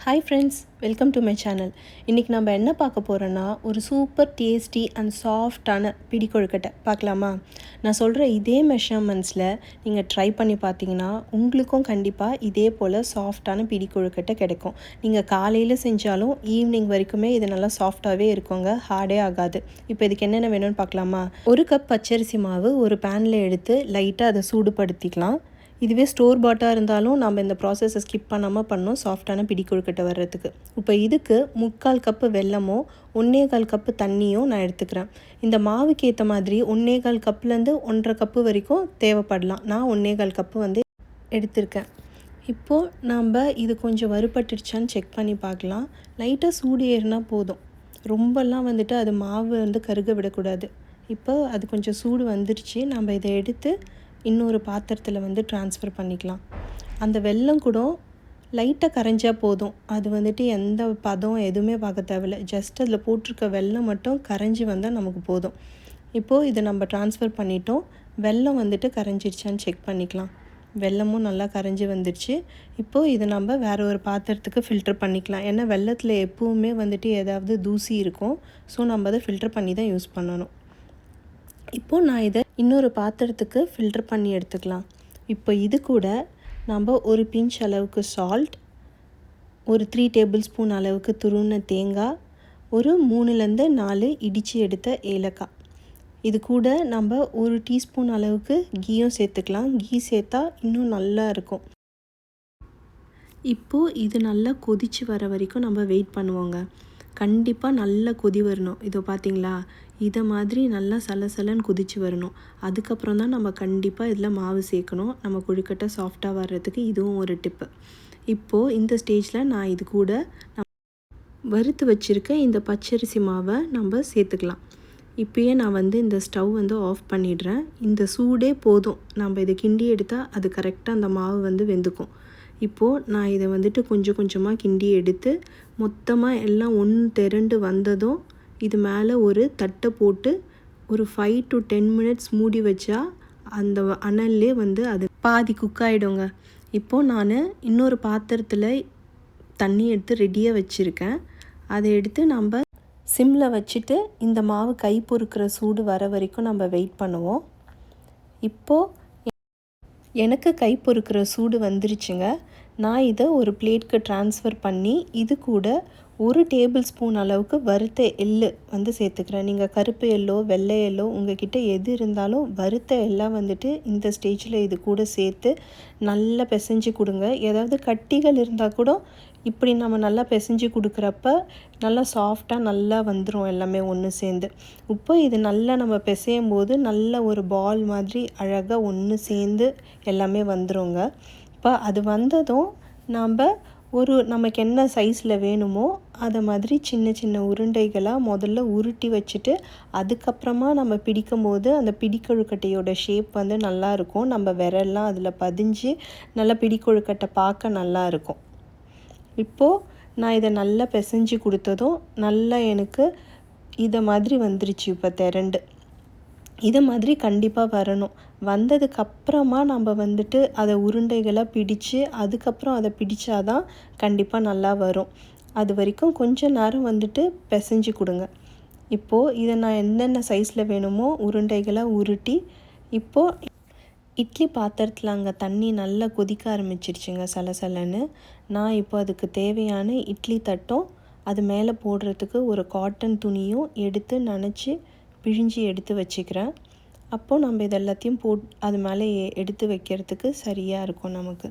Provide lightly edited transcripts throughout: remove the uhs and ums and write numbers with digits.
Hi friends, welcome to my channel. இன்றைக்கி நம்ம என்ன பார்க்க போகிறோன்னா, ஒரு சூப்பர் டேஸ்டி அண்ட் சாஃப்டான பிடி கொழுக்கட்டை பார்க்கலாமா? நான் சொல்கிற இதே மெஷர்மெண்ட்ஸில் நீங்கள் ட்ரை பண்ணி பார்த்தீங்கன்னா உங்களுக்கும் கண்டிப்பாக இதே போல் சாஃப்டான பிடி கொழுக்கட்டை கிடைக்கும். நீங்கள் காலையில் செஞ்சாலும் ஈவினிங் வரைக்குமே இது நல்லா சாஃப்டாகவே இருக்குங்க, ஹார்டே ஆகாது. இப்போ இதுக்கு என்னென்ன வேணும்னு பார்க்கலாமா? 1 கப் பச்சரிசி மாவு ஒரு பேனில் எடுத்து லைட்டாக அதை சூடுபடுத்திக்கலாம். இதுவே ஸ்டோர் பாட்டாக இருந்தாலும் நம்ம இந்த ப்ராசஸை ஸ்கிப் பண்ணாமல் பண்ணோம் சாஃப்டான பிடி கொழுக்கட்டை வர்றதுக்கு. இப்போ இதுக்கு 3/4 கப்பு வெல்லமோ 1/4 கப்பு தண்ணியும் நான் எடுத்துக்கிறேன். இந்த மாவுக்கு ஏற்ற மாதிரி 1/4 கப்புலேருந்து 1.5 கப்பு வரைக்கும் தேவைப்படலாம். நான் 1/4 கப்பு எடுத்திருக்கேன். இப்போது நம்ம இது கொஞ்சம் வறுபட்டுடுச்சான்னு செக் பண்ணி பார்க்கலாம். லைட்டாக சூடு ஏறினா போதும், ரொம்பலாம் அது மாவு கருக விடக்கூடாது. இப்போ அது கொஞ்சம் சூடு வந்துருச்சு. நம்ம இதை எடுத்து இன்னொரு பாத்திரத்தில் ட்ரான்ஸ்ஃபர் பண்ணிக்கலாம். அந்த வெல்லம் கூட லைட்டாக கரைஞ்சால் போதும். அது எந்த பதம் எதுவுமே பார்க்க தேவையில்லை. ஜஸ்ட் அதில் போட்டிருக்க வெல்லம் மட்டும் கரைஞ்சி வந்தால் நமக்கு போதும். இப்போது இதை நம்ம ட்ரான்ஸ்ஃபர் பண்ணிட்டோம். வெல்லம் கரைஞ்சிருச்சான்னு செக் பண்ணிக்கலாம். வெல்லமும் நல்லா கரைஞ்சி வந்துடுச்சு. இப்போது இதை நம்ம வேறு ஒரு பாத்திரத்துக்கு ஃபில்டர் பண்ணிக்கலாம். ஏன்னா வெல்லத்தில் எப்போவுமே ஏதாவது தூசி இருக்கும். ஸோ நம்ம அதை ஃபில்டர் பண்ணி தான் யூஸ் பண்ணணும். இப்போது நான் இதை இன்னொரு பாத்திரத்துக்கு ஃபில்டர் பண்ணி எடுத்துக்கலாம். இப்போ இது கூட நம்ம ஒரு பிஞ்ச் அளவுக்கு சால்ட், ஒரு 3 டேபிள் ஸ்பூன் அளவுக்கு துருவின தேங்காய், ஒரு 3லேருந்து 4 இடித்து எடுத்த ஏலக்காய், இது கூட நம்ம ஒரு டீஸ்பூன் அளவுக்கு கீயும் சேர்த்துக்கலாம். கீ சேர்த்தா இன்னும் நல்லா இருக்கும். இப்போது இது நல்லா கொதித்து வர வரைக்கும் நம்ம வெயிட் பண்ணுவோங்க. கண்டிப்பாக நல்லா கொதி வரணும். இதோ பார்த்தீங்களா, இதை மாதிரி நல்லா சலசலன்னு கொதித்து வரணும். அதுக்கப்புறம் தான் நம்ம கண்டிப்பாக இதில் மாவு சேர்க்கணும். நம்ம கொழுக்கட்டை சாஃப்டாக வர்றதுக்கு இதுவும் ஒரு டிப்பு. இப்போது இந்த ஸ்டேஜில் நான் இது கூட வறுத்து வச்சுருக்க இந்த பச்சரிசி மாவை நம்ம சேர்த்துக்கலாம். இப்போயே நான் இந்த ஸ்டவ் ஆஃப் பண்ணிடுறேன். இந்த சூடே போதும். நம்ம இதை கிண்டி எடுத்தால் அது கரெக்டாக அந்த மாவு வெந்துக்கும். இப்போது நான் இதை கொஞ்சம் கொஞ்சமாக கிண்டி எடுத்து மொத்தமாக எல்லாம் ஒன்று திரண்டு வந்ததும் இது மேலே ஒரு தட்டை போட்டு ஒரு 5 to 10 மினிட்ஸ் மூடி வச்சா அந்த அனல்லே அது பாதி குக் ஆகிடுங்க. இப்போது நான் இன்னொரு பாத்திரத்தில் தண்ணி எடுத்து ரெடியாக வச்சுருக்கேன். அதை எடுத்து நம்ம சிம்மில் வச்சுட்டு இந்த மாவு கை பொறுக்கிற சூடு வர வரைக்கும் நம்ம வெயிட் பண்ணுவோம். இப்போது எனக்கு கை பொறுக்கிற சூடு வந்துருச்சுங்க. நான் இதை ஒரு பிளேட்க்கு ட்ரான்ஸ்ஃபர் பண்ணி இது கூட 1 டேபிள் ஸ்பூன் அளவுக்கு வறுத்த எள்ளு சேர்த்துக்கிறேன். நீங்கள் கருப்பு எள்ளோ வெள்ளை எள்ளோ உங்கள்கிட்ட எது இருந்தாலும் வறுத்த எல்லாம் இந்த ஸ்டேஜில் இது கூட சேர்த்து நல்லா பிசைஞ்சு கொடுங்க. ஏதாவது கட்டிகள் இருந்தால் கூட இப்படி நம்ம நல்லா பிசைஞ்சு கொடுக்குறப்ப நல்லா சாஃப்டாக நல்லா வந்துடும் எல்லாமே ஒன்று சேர்ந்து. இப்போ இது நல்லா நம்ம பிசையும் போது நல்ல ஒரு பால் மாதிரி அழகாக ஒன்று சேர்ந்து எல்லாமே வந்துடுங்க. இப்போ அது வந்ததும் நமக்கு என்ன சைஸில் வேணுமோ அதை மாதிரி சின்ன சின்ன உருண்டைகளாக முதல்ல உருட்டி வச்சுட்டு அதுக்கப்புறமா நம்ம பிடிக்கும் போது அந்த பிடிக்கொழுக்கட்டையோட ஷேப் நல்லாயிருக்கும். நம்ம விரல்லாம் அதில் பதிஞ்சு நல்லா பிடிக்கொழுக்கட்டை பார்க்க நல்லாயிருக்கும். இப்போது நான் இதை நல்லா பிசைஞ்சு கொடுத்ததும் நல்லா எனக்கு இதை மாதிரி வந்துருச்சு. இப்போ திரண்டு இதை மாதிரி கண்டிப்பாக வரணும். வந்ததுக்கப்புறமா நம்ம அதை உருண்டைகளாக பிடிச்சு அதுக்கப்புறம் அதை பிடிச்சாதான் கண்டிப்பாக நல்லா வரும். அது வரைக்கும் கொஞ்சம் நேரம் பிசைஞ்சு கொடுங்க. இப்போது இதை நான் என்னென்ன சைஸில் வேணுமோ உருண்டைகளாக உருட்டி இப்போது இட்லி பாத்திரத்தில் அங்கே தண்ணி நல்லா கொதிக்க ஆரம்பிச்சிருச்சுங்க சலசலன்னு. நான் இப்போ அதுக்கு தேவையான இட்லி தட்டும் அது மேலே போடுறதுக்கு ஒரு காட்டன் துணியும் எடுத்து நனைச்சி பிழிஞ்சி எடுத்து வச்சுக்கிறேன். அப்போது நம்ம இது எல்லாத்தையும் அது மேலே எடுத்து வைக்கிறதுக்கு சரியாக இருக்கும் நமக்கு.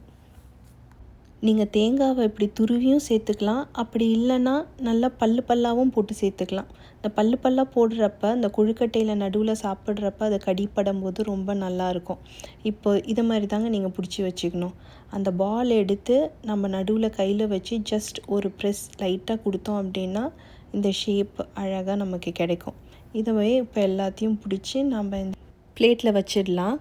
நீங்கள் தேங்காவை இப்படி துருவியும் சேர்த்துக்கலாம். அப்படி இல்லைன்னா நல்லா பல்லாகவும் போட்டு சேர்த்துக்கலாம். இந்த பல்லாக போடுறப்ப இந்த கொழுக்கட்டையில் நடுவில் சாப்பிட்றப்ப அதை கடிப்படும் போது ரொம்ப நல்லாயிருக்கும். இப்போ இதை மாதிரி தாங்க நீங்கள் பிடிச்சி வச்சுக்கணும். அந்த பால் எடுத்து நம்ம நடுவில் கையில் வச்சு ஜஸ்ட் ஒரு ப்ரெஸ் லைட்டாக கொடுத்தோம் அப்படின்னா இந்த ஷேப் அழகாக நமக்கு கிடைக்கும். இதுவே இப்போ எல்லாத்தையும் பிடிச்சி நம்ம இந்த பிளேட்டில் வச்சிடலாம்.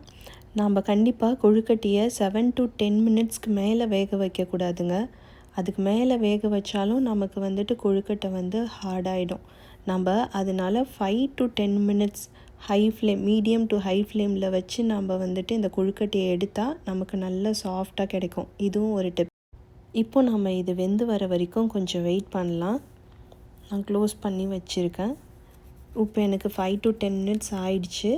நாம் கண்டிப்பாக கொழுக்கட்டையை 7 to 10 மினிட்ஸ்க்கு மேலே வேக வைக்கக்கூடாதுங்க. அதுக்கு மேலே வேக வச்சாலும் நமக்கு கொழுக்கட்டை ஹார்டாகிடும். நம்ம அதனால் 5 to 10 minutes medium to high ஃப்ளேமில் வச்சு நம்ம இந்த கொழுக்கட்டையை எடுத்தால் நமக்கு நல்ல சாஃப்டாக கிடைக்கும். இதுவும் ஒரு டிப். இப்போ நம்ம இது வெந்து வர வரைக்கும் கொஞ்சம் வெயிட் பண்ணலாம். நான் க்ளோஸ் பண்ணி வச்சுருக்கேன். இப்போ எனக்கு 5 to 10 minutes ஆயிடுச்சு.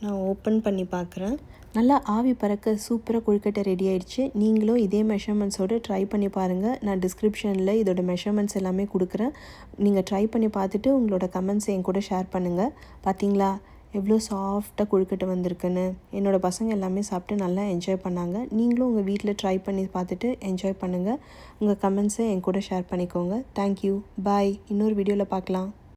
நான் ஓப்பன் பண்ணி பார்க்குறேன். நல்லா ஆவி பறக்க சூப்பராக கொழுக்கட்டை ரெடி ஆயிடுச்சு. நீங்களும் இதே மெஷர்மெண்ட்ஸோடு ட்ரை பண்ணி பாருங்கள். நான் டிஸ்கிரிப்ஷனில் இதோட மெஷர்மெண்ட்ஸ் எல்லாமே கொடுக்குறேன். நீங்கள் ட்ரை பண்ணி பார்த்துட்டு உங்களோட கமெண்ட்ஸை என் கூட ஷேர் பண்ணுங்கள். பார்த்தீங்களா எவ்வளோ சாஃப்டாக கொழுக்கட்டை வந்திருக்குன்னு. என்னோடய பசங்க எல்லாமே சாப்பிட்டு நல்லா என்ஜாய் பண்ணாங்க. நீங்களும் உங்கள் வீட்டில் ட்ரை பண்ணி பார்த்துட்டு என்ஜாய் பண்ணுங்கள். உங்கள் கமெண்ட்ஸை என் கூட ஷேர் பண்ணிக்கோங்க. தேங்க்யூ. பாய். இன்னொரு வீடியோவில் பார்க்கலாம்.